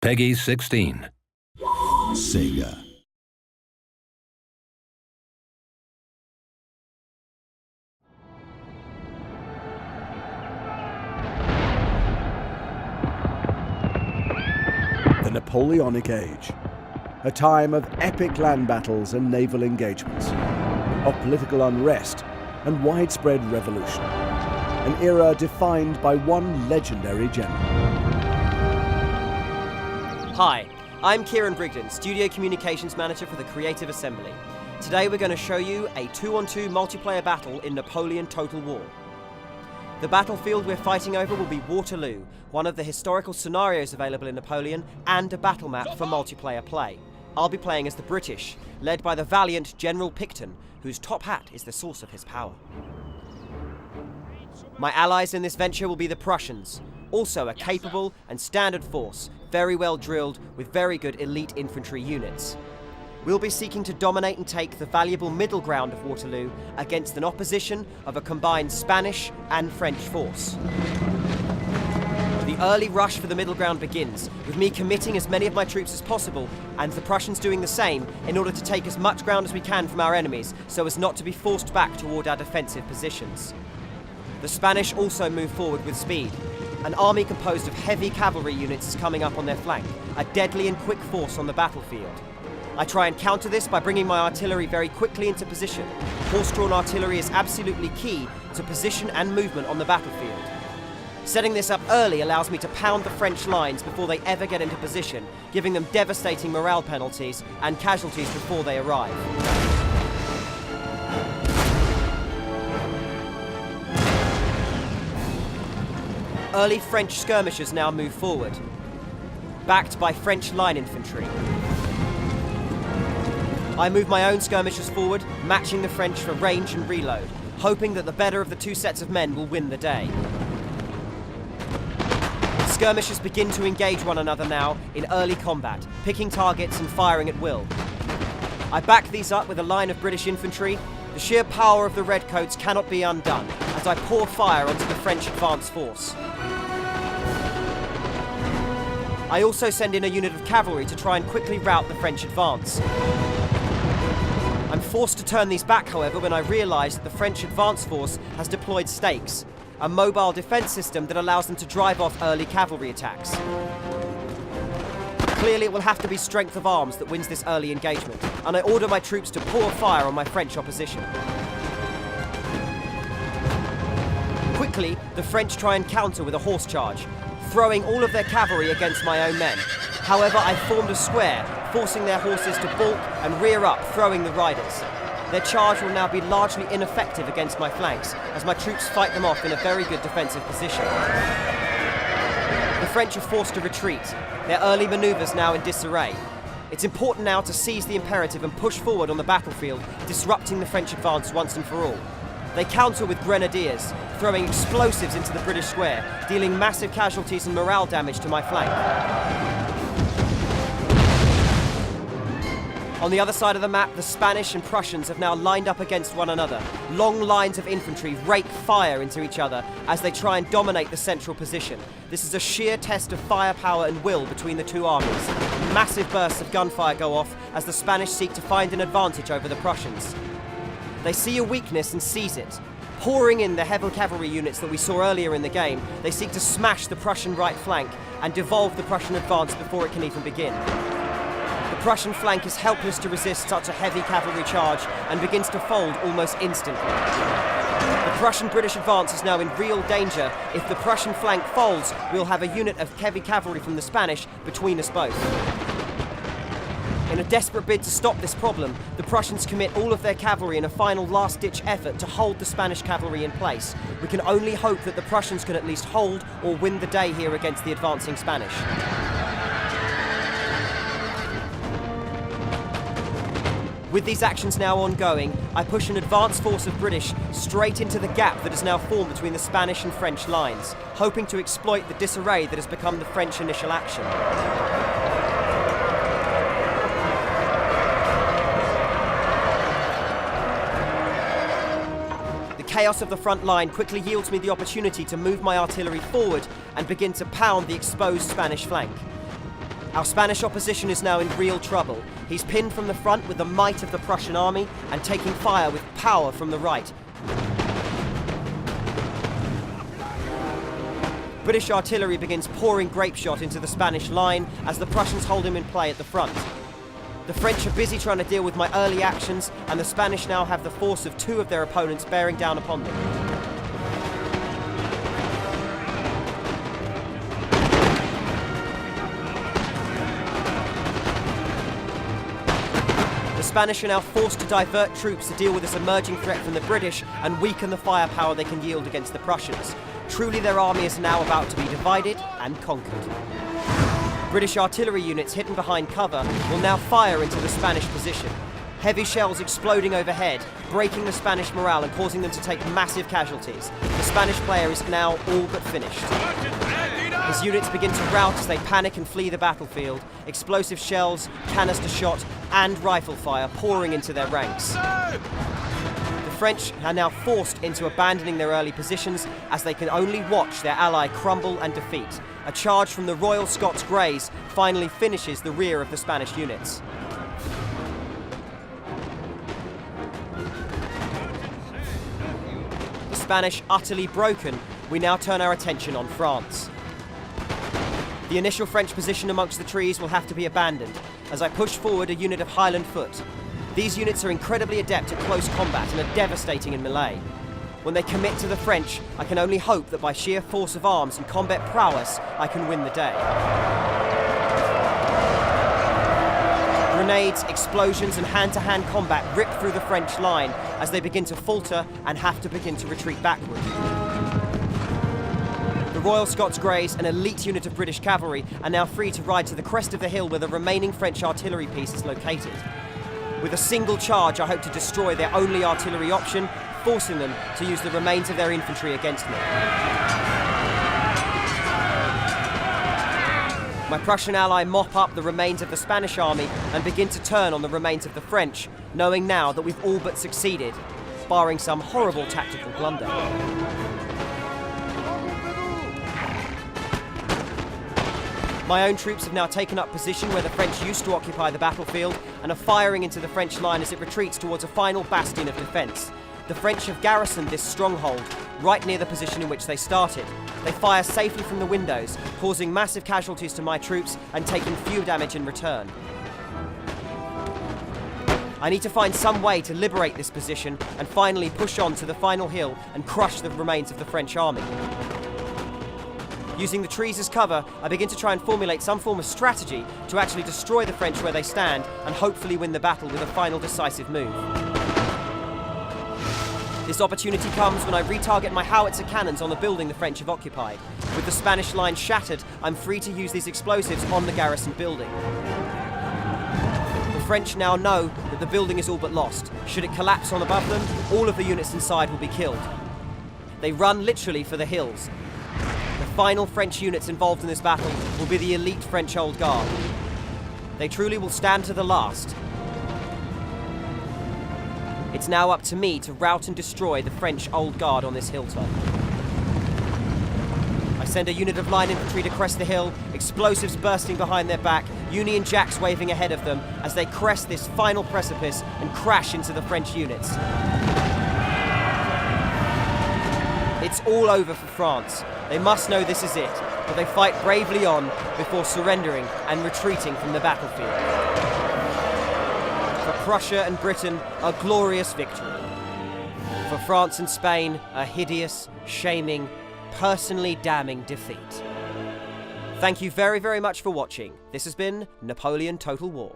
Peggy 16. Sega. The Napoleonic Age, a time of epic land battles and naval engagements, of political unrest and widespread revolution, an era defined by one legendary general. Hi, I'm Kieran Brigden, Studio Communications Manager for the Creative Assembly. Today we're going to show you a 2-on-2 multiplayer battle in Napoleon Total War. The battlefield we're fighting over will be Waterloo, one of the historical scenarios available in Napoleon, and a battle map for multiplayer play. I'll be playing as the British, led by the valiant General Picton, whose top hat is the source of his power. My allies in this venture will be the Prussians, also a capable and standard force, very well drilled with very good elite infantry units. We'll be seeking to dominate and take the valuable middle ground of Waterloo against an opposition of a combined Spanish and French force. The early rush for the middle ground begins, with me committing as many of my troops as possible and the Prussians doing the same in order to take as much ground as we can from our enemies so as not to be forced back toward our defensive positions. The Spanish also move forward with speed. An army composed of heavy cavalry units is coming up on their flank, a deadly and quick force on the battlefield. I try and counter this by bringing my artillery very quickly into position. Horse-drawn artillery is absolutely key to position and movement on the battlefield. Setting this up early allows me to pound the French lines before they ever get into position, giving them devastating morale penalties and casualties before they arrive. Early French skirmishers now move forward, backed by French line infantry. I move my own skirmishers forward, matching the French for range and reload, hoping that the better of the two sets of men will win the day. Skirmishers begin to engage one another now in early combat, picking targets and firing at will. I back these up with a line of British infantry. The sheer power of the Redcoats cannot be undone as I pour fire onto the French advance force. I also send in a unit of cavalry to try and quickly rout the French advance. I'm forced to turn these back, however, when I realise that the French advance force has deployed stakes, a mobile defence system that allows them to drive off early cavalry attacks. Clearly it will have to be strength of arms that wins this early engagement, and I order my troops to pour fire on my French opposition. Quickly, the French try and counter with a horse charge, throwing all of their cavalry against my own men. However, I formed a square, forcing their horses to balk and rear up, throwing the riders. Their charge will now be largely ineffective against my flanks, as my troops fight them off in a very good defensive position. The French are forced to retreat, their early manoeuvres now in disarray. It's important now to seize the imperative and push forward on the battlefield, disrupting the French advance once and for all. They counter with grenadiers, throwing explosives into the British square, dealing massive casualties and morale damage to my flank. On the other side of the map, the Spanish and Prussians have now lined up against one another. Long lines of infantry rake fire into each other as they try and dominate the central position. This is a sheer test of firepower and will between the two armies. Massive bursts of gunfire go off as the Spanish seek to find an advantage over the Prussians. They see a weakness and seize it. Pouring in the heavy cavalry units that we saw earlier in the game, they seek to smash the Prussian right flank and devolve the Prussian advance before it can even begin. The Prussian flank is helpless to resist such a heavy cavalry charge and begins to fold almost instantly. The Prussian-British advance is now in real danger. If the Prussian flank folds, we'll have a unit of heavy cavalry from the Spanish between us both. In a desperate bid to stop this problem, the Prussians commit all of their cavalry in a final last-ditch effort to hold the Spanish cavalry in place. We can only hope that the Prussians can at least hold or win the day here against the advancing Spanish. With these actions now ongoing, I push an advance force of British straight into the gap that has now formed between the Spanish and French lines, hoping to exploit the disarray that has become the French initial action. The chaos of the front line quickly yields me the opportunity to move my artillery forward and begin to pound the exposed Spanish flank. Our Spanish opposition is now in real trouble. He's pinned from the front with the might of the Prussian army and taking fire with power from the right. British artillery begins pouring grape shot into the Spanish line as the Prussians hold him in play at the front. The French are busy trying to deal with my early actions, and the Spanish now have the force of 2 of their opponents bearing down upon them. The Spanish are now forced to divert troops to deal with this emerging threat from the British and weaken the firepower they can yield against the Prussians. Truly, their army is now about to be divided and conquered. British artillery units hidden behind cover will now fire into the Spanish position. Heavy shells exploding overhead, breaking the Spanish morale and causing them to take massive casualties. The Spanish player is now all but finished. His units begin to rout as they panic and flee the battlefield, explosive shells, canister shot, and rifle fire pouring into their ranks. The French are now forced into abandoning their early positions as they can only watch their ally crumble and defeat. A charge from the Royal Scots Greys finally finishes the rear of the Spanish units. The Spanish utterly broken, we now turn our attention on France. The initial French position amongst the trees will have to be abandoned as I push forward a unit of Highland foot. These units are incredibly adept at close combat and are devastating in melee. When they commit to the French, I can only hope that by sheer force of arms and combat prowess, I can win the day. Grenades, explosions and hand-to-hand combat rip through the French line as they begin to falter and have to begin to retreat backward. The Royal Scots Greys, an elite unit of British cavalry, are now free to ride to the crest of the hill where the remaining French artillery piece is located. With a single charge, I hope to destroy their only artillery option, forcing them to use the remains of their infantry against me. My Prussian ally mop up the remains of the Spanish army and begin to turn on the remains of the French, knowing now that we've all but succeeded, barring some horrible tactical blunder. My own troops have now taken up position where the French used to occupy the battlefield and are firing into the French line as it retreats towards a final bastion of defence. The French have garrisoned this stronghold right near the position in which they started. They fire safely from the windows, causing massive casualties to my troops and taking few damage in return. I need to find some way to liberate this position and finally push on to the final hill and crush the remains of the French army. Using the trees as cover, I begin to try and formulate some form of strategy to actually destroy the French where they stand and hopefully win the battle with a final decisive move. This opportunity comes when I retarget my howitzer cannons on the building the French have occupied. With the Spanish line shattered, I'm free to use these explosives on the garrison building. The French now know that the building is all but lost. Should it collapse on above them, all of the units inside will be killed. They run literally for the hills. The final French units involved in this battle will be the elite French Old Guard. They truly will stand to the last. It's now up to me to rout and destroy the French Old Guard on this hilltop. I send a unit of line infantry to crest the hill, explosives bursting behind their back, Union Jacks waving ahead of them as they crest this final precipice and crash into the French units. It's all over for France. They must know this is it, but they fight bravely on before surrendering and retreating from the battlefield. For Prussia and Britain, a glorious victory. For France and Spain, a hideous, shaming, personally damning defeat. Thank you very, very much for watching. This has been Napoleon Total War.